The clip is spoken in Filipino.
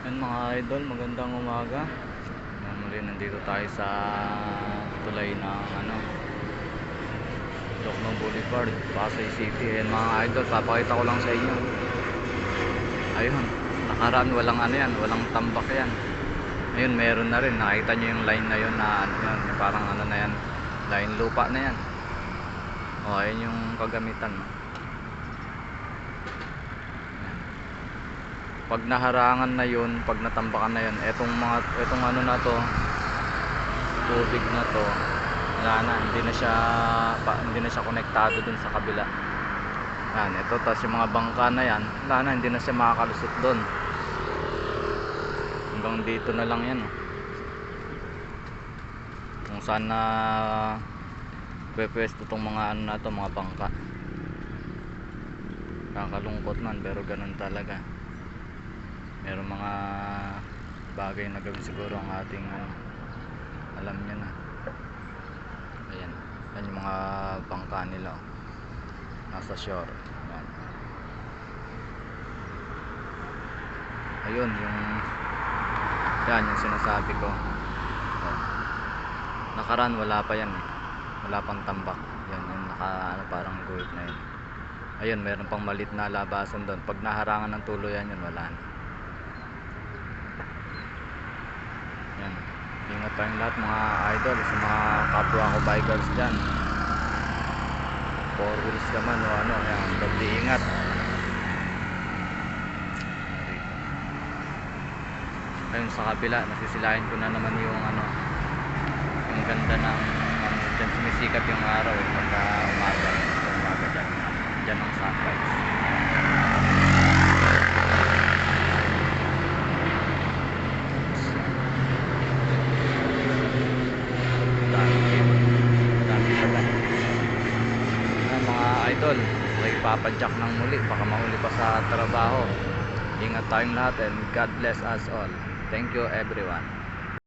Yan mga idol, magandang umaga. Muli nandito tayo sa tulay ng Loknong Boulevard, Pasay City. Yan mga idol, papakita ko lang sa inyo. Ayun, nakaraan walang yan, walang tambak yan. Ayun, meron na rin. Nakita nyo yung line na yun na yun, parang na yan, line lupa na yan. O, ayun yung kagamitan. Pag naharangan na yun, pag natambakan na yun, etong na to, tubig na to, wala na, hindi na siya konektado dun sa kabila. Yan, ito, tas yung mga bangka na yan, wala na, hindi na siya makakalusot dun. Hanggang dito na lang yan, oh. Kung saan na pwepwesto tong mga na to, mga bangka. Kakalungkot man, pero ganun talaga. Meron mga bagay na gawin siguro ang ating alam niya na. Ayan, yan yung mga bangka nila, oh. Nasa shore. Ayan. Ayun yung sinasabi ko. Ayan. Nakaraan wala pa yan, wala pang tambak. Yan yung parang guhit na yun. Ayun, meron pang malit na labasan doon. Pag naharangan ng tuluyan yun, wala na. Yan. Ingat tayong lahat mga idol, sa mga kapwa ko bikers dyan. 4 wheels ka man o yan, doble ingat. Ayun sa kabila, nasisilahin ko na naman yung yung ganda ng dyan sumisikat yung araw pagka umaga dyan ang sunrise. Mga idol, may papadyak ng muli, baka mahuli pa sa trabaho. Ingat tayong lahat and God bless us all. Thank you everyone.